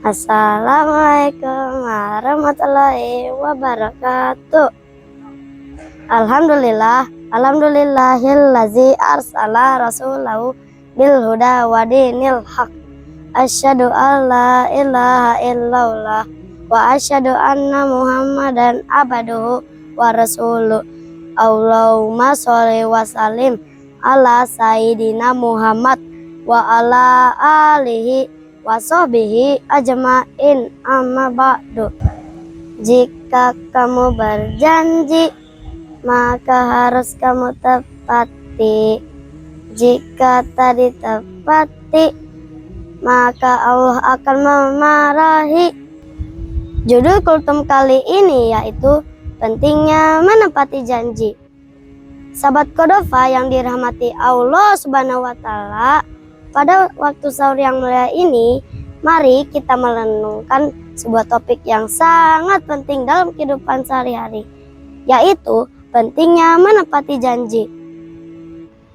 Assalamualaikum warahmatullahi wabarakatuh. Alhamdulillahillazi arsala rasulahu bil huda wa dinil haq. Asyhadu an la ilaha illallah wa asyhadu anna Muhammadan abduhu wa rasuluh. Allahumma sholli wa sallim ala sayyidina Muhammad wa ala alihi wa sahbihi ajma'in, amma ba'du. Jika kamu berjanji, maka harus kamu tepati. Jika tak ditepati, maka Allah akan memarahi. Judul kultum kali ini yaitu pentingnya menepati janji. Sahabat Qadhofa yang dirahmati Allah Subhanahu wa Ta'ala, pada waktu sahur yang mulia ini, mari kita merenungkan sebuah topik yang sangat penting dalam kehidupan sehari-hari, yaitu pentingnya menepati janji.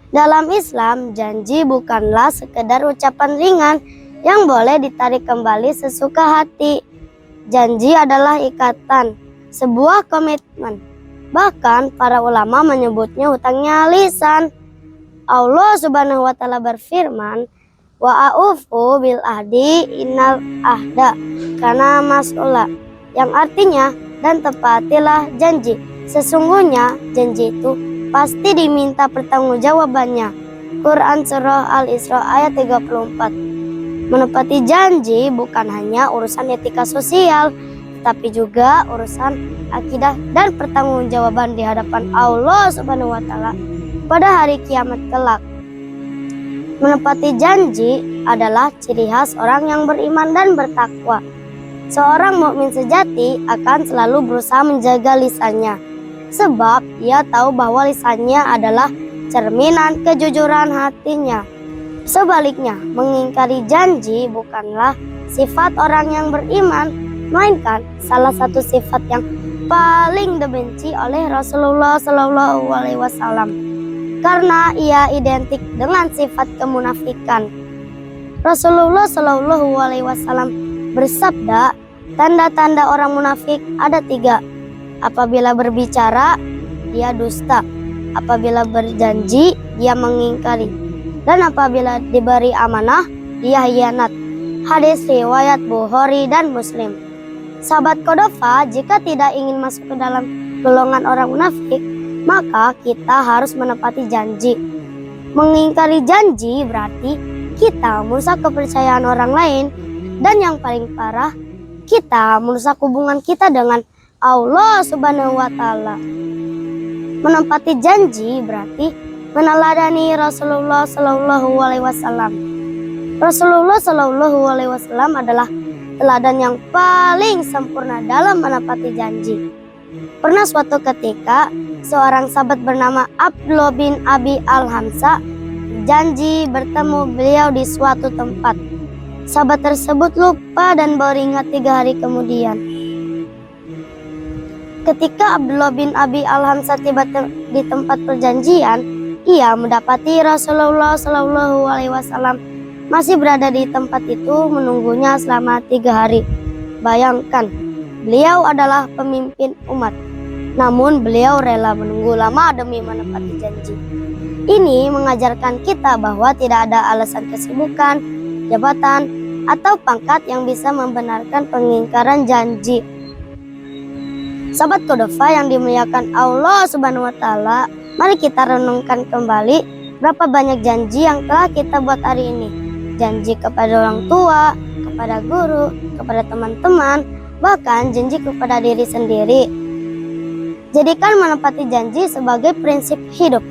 Dalam Islam, janji bukanlah sekedar ucapan ringan yang boleh ditarik kembali sesuka hati. Janji adalah ikatan, sebuah komitmen. Bahkan para ulama menyebutnya hutangnya lisan. Allah Subhanahu wa Ta'ala berfirman, wa a'ufu bil ahdi innal ahda kana mas'ula, yang artinya dan tepatilah janji, sesungguhnya janji itu pasti diminta pertanggungjawabannya. Quran surah Al-Isra ayat 34. Menepati janji bukan hanya urusan etika sosial, tapi juga urusan akidah dan pertanggungjawaban di hadapan Allah Subhanahu wa Ta'ala pada hari kiamat kelak. Menepati janji adalah ciri khas orang yang beriman dan bertakwa. Seorang mukmin sejati akan selalu berusaha menjaga lisannya, sebab ia tahu bahwa lisannya adalah cerminan kejujuran hatinya. Sebaliknya, mengingkari janji bukanlah sifat orang yang beriman, melainkan salah satu sifat yang paling dibenci oleh Rasulullah SAW, karena ia identik dengan sifat kemunafikan. Rasulullah SAW bersabda, tanda-tanda orang munafik ada 3. Apabila berbicara, dia dusta. Apabila berjanji, dia mengingkari. Dan apabila diberi amanah, dia khianat. Hadis riwayat Bukhari dan Muslim. Sahabat Qadhofa, jika tidak ingin masuk ke dalam golongan orang munafik, maka kita harus menepati janji. Mengingkari janji berarti kita merusak kepercayaan orang lain, dan yang paling parah, kita merusak hubungan kita dengan Allah Subhanahu wa Ta'ala. Menepati janji berarti meneladani Rasulullah SAW. Rasulullah SAW adalah teladan yang paling sempurna dalam menepati janji. Pernah suatu ketika, seorang sahabat bernama Abdullah bin Abi Al-Hamsa janji bertemu beliau di suatu tempat. Sahabat tersebut lupa dan baru ingat 3 hari kemudian. Ketika Abdullah bin Abi Al-Hamsa tiba di tempat perjanjian, ia mendapati Rasulullah SAW masih berada di tempat itu menunggunya selama 3 hari. Bayangkan, beliau adalah pemimpin umat, namun beliau rela menunggu lama demi menepati janji. Ini mengajarkan kita bahwa tidak ada alasan kesibukan, jabatan, atau pangkat yang bisa membenarkan pengingkaran janji. Sahabat Qadhofa yang dimuliakan Allah Subhanahu wa Ta'ala, mari kita renungkan kembali berapa banyak janji yang telah kita buat hari ini. Janji kepada orang tua, kepada guru, kepada teman-teman, bahkan janji kepada diri sendiri. Jadikan menepati janji sebagai prinsip hidup,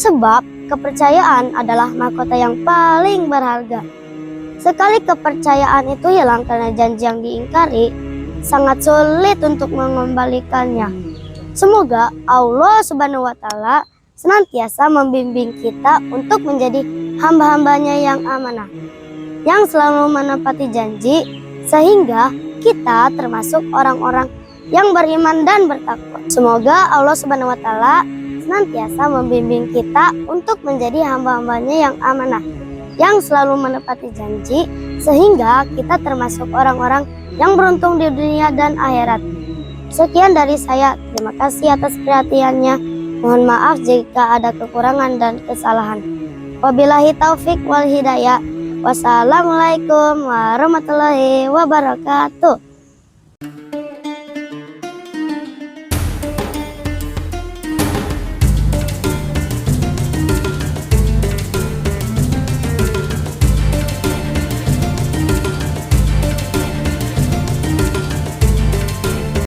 sebab kepercayaan adalah mahkota yang paling berharga. Sekali kepercayaan itu hilang karena janji yang diingkari, sangat sulit untuk mengembalikannya. Semoga Allah Subhanahu wa Ta'ala senantiasa membimbing kita untuk menjadi hamba-hambanya yang amanah, yang selalu menepati janji, sehingga kita termasuk orang-orang yang beriman dan bertakwa. Semoga Allah Subhanahu wa Ta'ala senantiasa membimbing kita untuk menjadi hamba-hambanya yang amanah, yang selalu menepati janji, sehingga kita termasuk orang-orang yang beruntung di dunia dan akhirat. Sekian dari saya, terima kasih atas perhatiannya. Mohon maaf jika ada kekurangan dan kesalahan. Wabillahi taufik wal hidayah. Wassalamualaikum warahmatullahi wabarakatuh.